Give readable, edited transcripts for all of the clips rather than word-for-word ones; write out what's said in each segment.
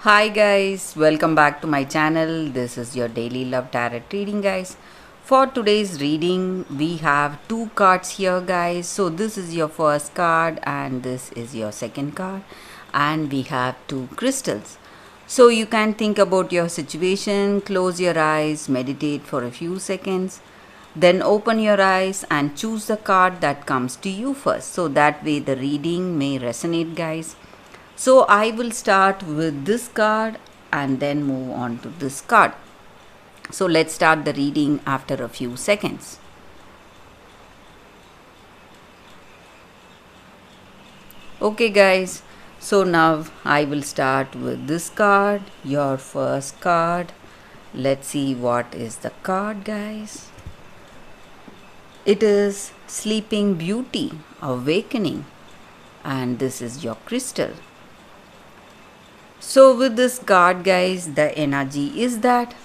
Hi guys, welcome back to my channel. This is your daily love tarot reading, guys. For today's reading, we have two cards here, guys. So this is your first card and this is your second card, and we have two crystals. So you can think about your situation, close your eyes, meditate for a few seconds, then open your eyes and choose the card that comes to you first. So that way the reading may resonate, guys. So I will start with this card and then move on to this card. So let's start the reading after a few seconds. Okay guys, so now I will start with this card, your first card. Let's see what is the card, guys. It is Sleeping Beauty, Awakening, and this is your crystal. So with this card, guys, the energy is that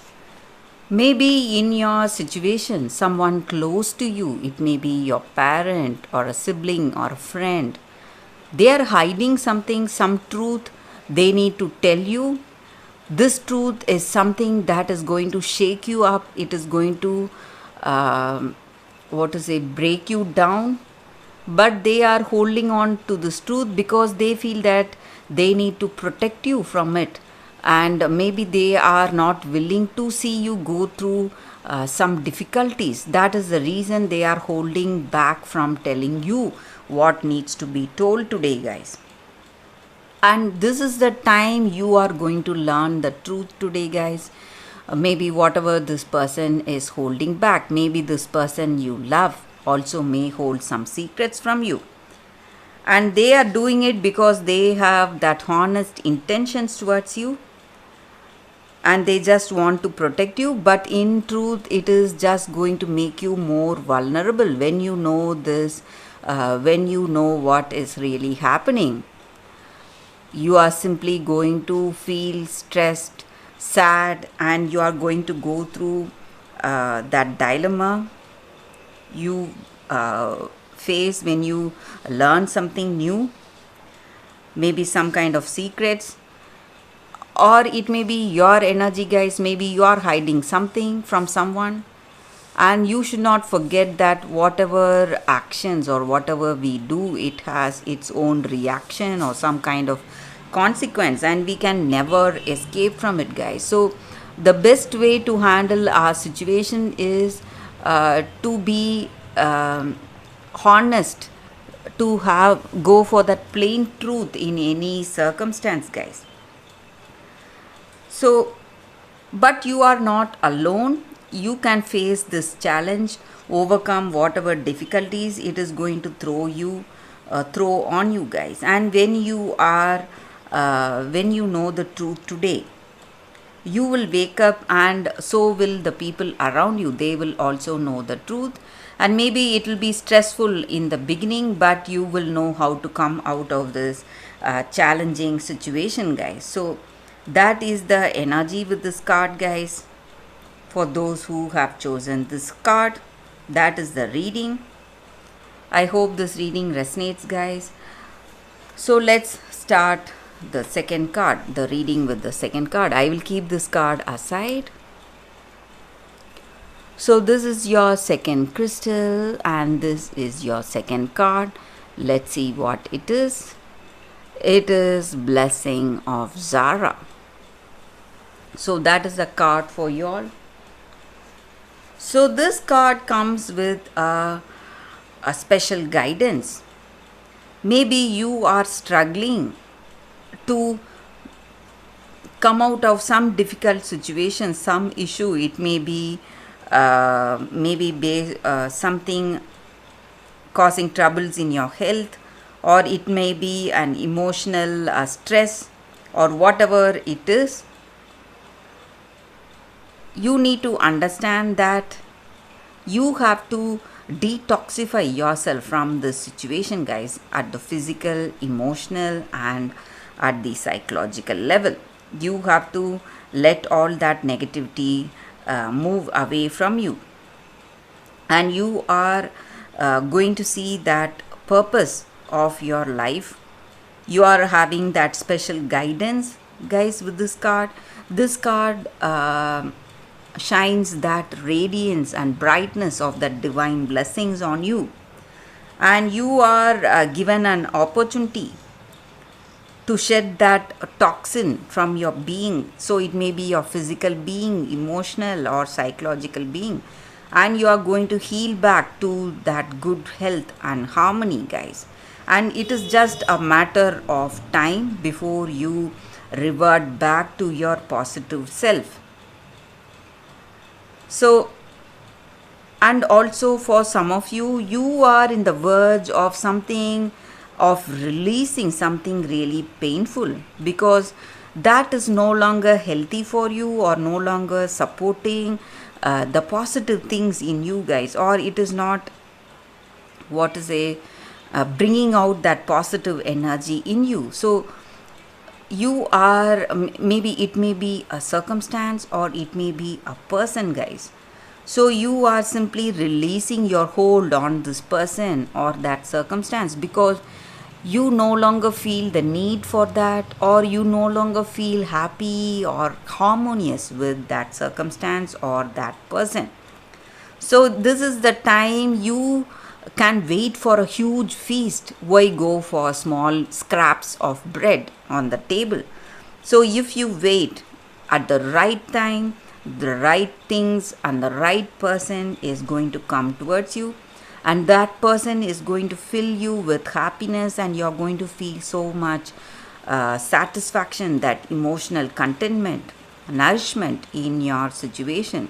maybe in your situation, someone close to you, it may be your parent or a sibling or a friend, they are hiding something, some truth they need to tell you. This truth is something that is going to shake you up. It is going to, break you down. But they are holding on to this truth because they feel that they need to protect you from it, and maybe they are not willing to see you go through some difficulties. That is the reason they are holding back from telling you what needs to be told today, guys. And this is the time you are going to learn the truth today, guys. Maybe whatever this person is holding back, maybe this person you love also may hold some secrets from you, and they are doing it because they have that honest intentions towards you and they just want to protect you. But in truth, it is just going to make you more vulnerable when you know this, when you know what is really happening. You are simply going to feel stressed, sad, and you are going to go through that dilemma you face when you learn something new, maybe some kind of secrets, or it may be your energy, guys. Maybe you are hiding something from someone, and you should not forget that whatever actions or whatever we do, it has its own reaction or some kind of consequence, and we can never escape from it, guys. So the best way to handle our situation is to be honest, to have go for that plain truth in any circumstance, guys. So but you are not alone. You can face this challenge, overcome whatever difficulties it is going to throw on you, guys. And when you know the truth today, you will wake up, and so will the people around you. They will also know the truth, and maybe it will be stressful in the beginning, but you will know how to come out of this challenging situation, guys. So that is the energy with this card, guys. For those who have chosen this card, that is the reading. I hope this reading resonates, guys. So let's start the second card, the reading with the second card. I will keep this card aside. So this is your second crystal and this is your second card. Let's see what it is. It is Blessing of Zara. So that is the card for you all. So this card comes with a special guidance. Maybe you are struggling to come out of some difficult situation, some issue. It may be something causing troubles in your health, or it may be an emotional stress, or whatever it is. You need to understand that you have to detoxify yourself from this situation, guys, at the physical, emotional, and at the psychological level. You have to let all that negativity move away from you, and you are going to see that purpose of your life. You are having that special guidance guys, with this card shines that radiance and brightness of that divine blessings on you, and you are given an opportunity to shed that toxin from your being. So it may be your physical being, emotional or psychological being, and you are going to heal back to that good health and harmony, guys. And it is just a matter of time before you revert back to your positive self. So, and also for some of you, you are in the verge of something, of releasing something really painful, because that is no longer healthy for you or no longer supporting the positive things in you, guys, or it is not, what to say, bringing out that positive energy in you. So you are, maybe it may be a circumstance or it may be a person, guys. So you are simply releasing your hold on this person or that circumstance, because you no longer feel the need for that, or you no longer feel happy or harmonious with that circumstance or that person. So this is the time you can wait for a huge feast. Why go for small scraps of bread on the table? So if you wait at the right time, the right things and the right person is going to come towards you, and that person is going to fill you with happiness, and you're going to feel so much satisfaction, that emotional contentment, nourishment in your situation.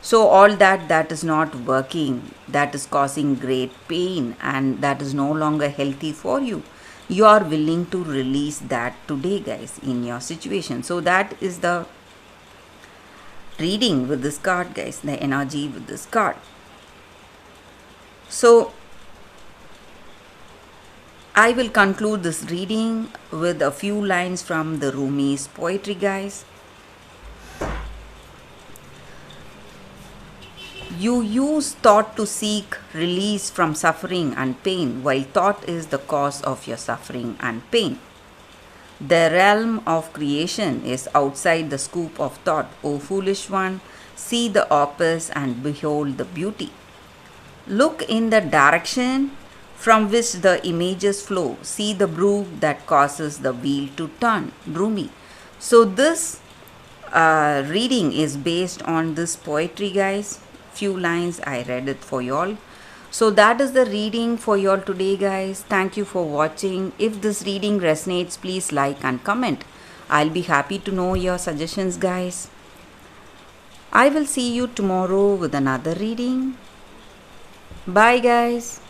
So all that is not working, that is causing great pain, and that is no longer healthy for you, you are willing to release that today, guys, in your situation. So that is the reading with this card, guys, the energy with this card. So I will conclude this reading with a few lines from the Rumi's poetry, guys. You use thought to seek release from suffering and pain, while thought is the cause of your suffering and pain. The realm of creation is outside the scope of thought. O foolish one, see the opus and behold the beauty. Look in the direction from which the images flow. See the brook that causes the wheel to turn. Rumi. So this reading is based on this poetry, guys. Few lines I read it for y'all. So that is the reading for y'all today, guys. Thank you for watching. If this reading resonates, please like and comment. I'll be happy to know your suggestions, guys. I will see you tomorrow with another reading. Bye, guys.